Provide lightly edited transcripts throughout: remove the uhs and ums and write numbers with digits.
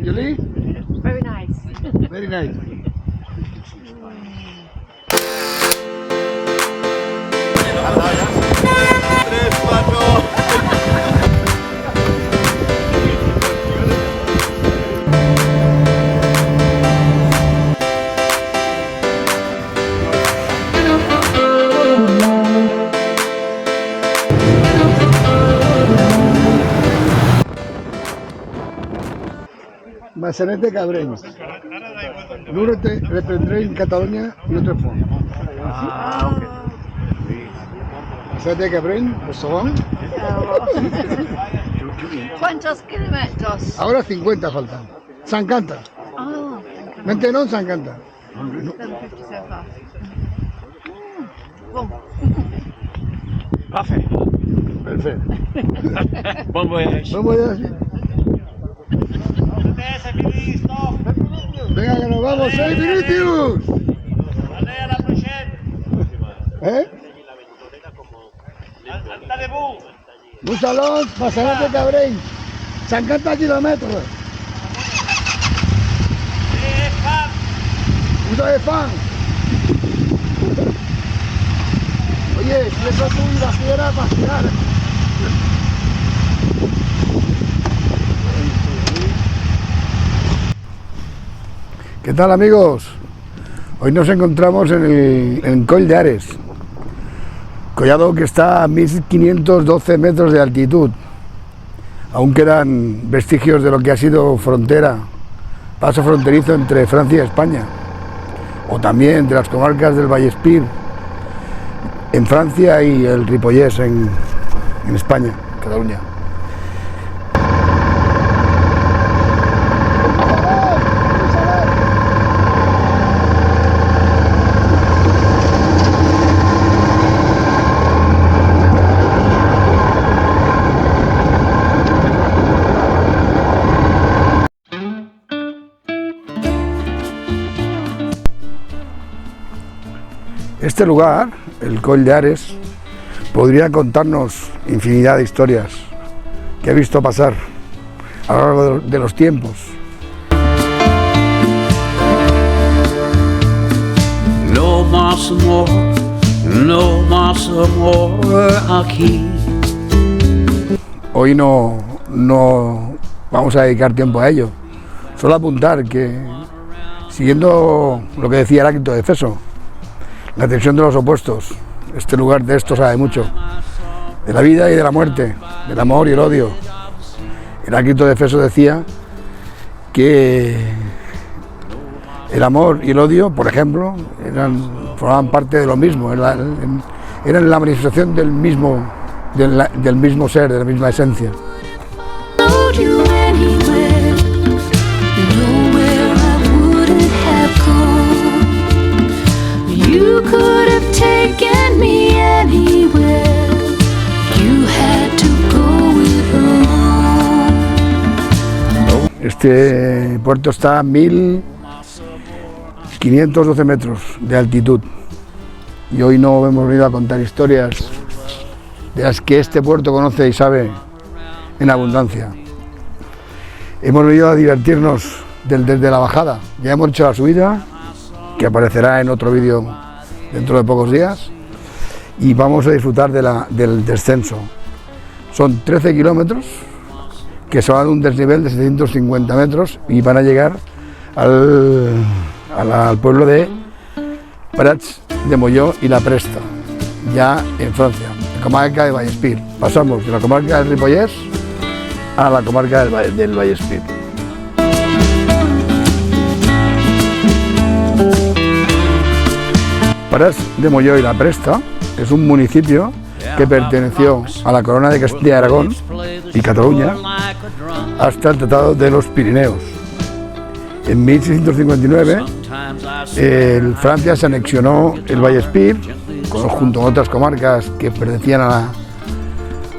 Julie? Very nice. Very nice. Massanet de Cabrenys. L'un reprendré en Catalunya i l'altre font. Massanet de Cabrenys, el segon. ¿Cuántos kilómetros? Ahora 50 faltan. Sant Canta. Oh, Mente no, Sant Canta. 750 so far. Bon. Parfait. Perfecte. Bon voyage. Bon voyage. Venga, que nos vamos, ¡Hey, Vinicius! Allez, à la prochaine. ¿Eh? Allez-vous. Un salón, Massanet de Cabrenys. 50 kilómetros. Uno de fan. Oye, si eso tú y la fiera para tirar. ¿Qué tal, amigos? Hoy nos encontramos en Coll d'Ares, collado que está a 1512 metros de altitud. Aún quedan vestigios de lo que ha sido frontera, paso fronterizo entre Francia y España, o también de las comarcas del Vallespir en Francia y el Ripollès en España, Cataluña. Este lugar, el Coll d'Ares, podría contarnos infinidad de historias que he visto pasar a lo largo de los tiempos. No más amor aquí. Hoy no vamos a dedicar tiempo a ello, solo apuntar que, siguiendo lo que decía Heráclito de Éfeso, la tensión de los opuestos, este lugar de esto sabe mucho, de la vida y de la muerte, del amor y el odio. Heráclito de Éfeso decía que el amor y el odio, por ejemplo, formaban parte de lo mismo, eran la manifestación del mismo ser, de la misma esencia. You could have taken me anywhere. You had to go it alone. Este puerto está a 1512 metros de altitud y hoy no hemos venido a contar historias de las que este puerto conoce y sabe en abundancia. Hemos venido a divertirnos desde la bajada. Ya hemos hecho la subida, que aparecerá en otro vídeo dentro de pocos días, y vamos a disfrutar del descenso. Son 13 kilómetros que se van a un desnivel de 750 metros y van a llegar al pueblo de Prats de Molló y La Presta, ya en Francia, en la comarca de Vallespir. Pasamos de la comarca del Ripollès a la comarca del Vallespir. Prats de Molló y La Presta es un municipio que perteneció a la corona de Castilla y Aragón y Cataluña hasta el Tratado de los Pirineos. En 1659 Francia se anexionó el Vallespir junto con otras comarcas que pertenecían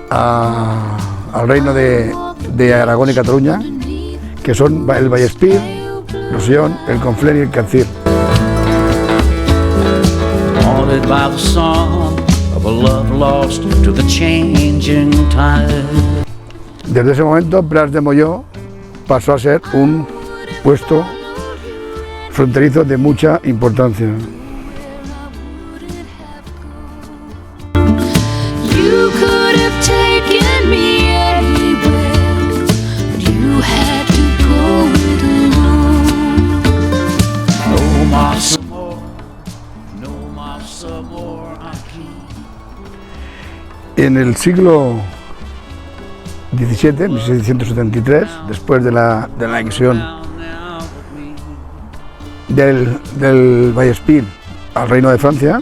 al reino de Aragón y Cataluña, que son el Vallespir, Rosellón, el Conflent y el Cancir. Desde ese momento, Prats de Molló pasó a ser un puesto fronterizo de mucha importancia. You could have taken me anywhere, but you had to go it alone. No más amor, no más amor aquí. En el siglo XVII, 1673, después de la anexión del Vallespir al Reino de Francia,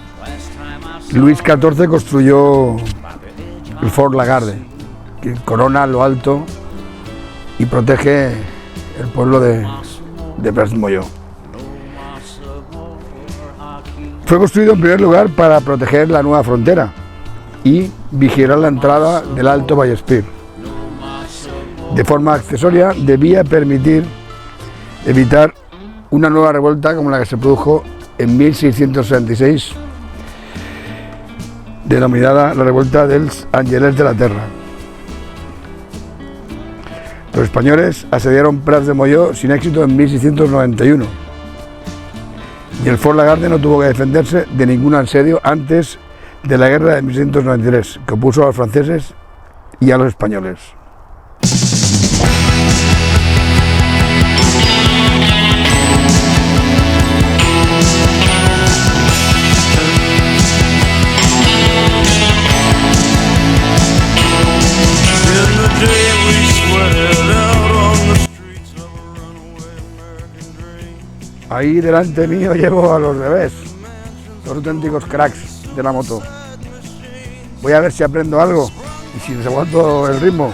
Luis XIV construyó el Fort Lagarde, que corona lo alto y protege el pueblo de Pras-Molló. Fue construido en primer lugar para proteger la nueva frontera y vigilar la entrada del Alto Vallespir. De forma accesoria, debía permitir evitar una nueva revuelta como la que se produjo en 1666, denominada la revuelta dels Angelers de la Terra. Los españoles asediaron Prats de Molló sin éxito en 1691 y el Fort Lagarde no tuvo que defenderse de ningún asedio antes de la guerra de 1693, que opuso a los franceses y a los españoles. Ahí delante mío llevo a los bebés, los auténticos cracks de la moto. Voy a ver si aprendo algo y si les aguanto el ritmo.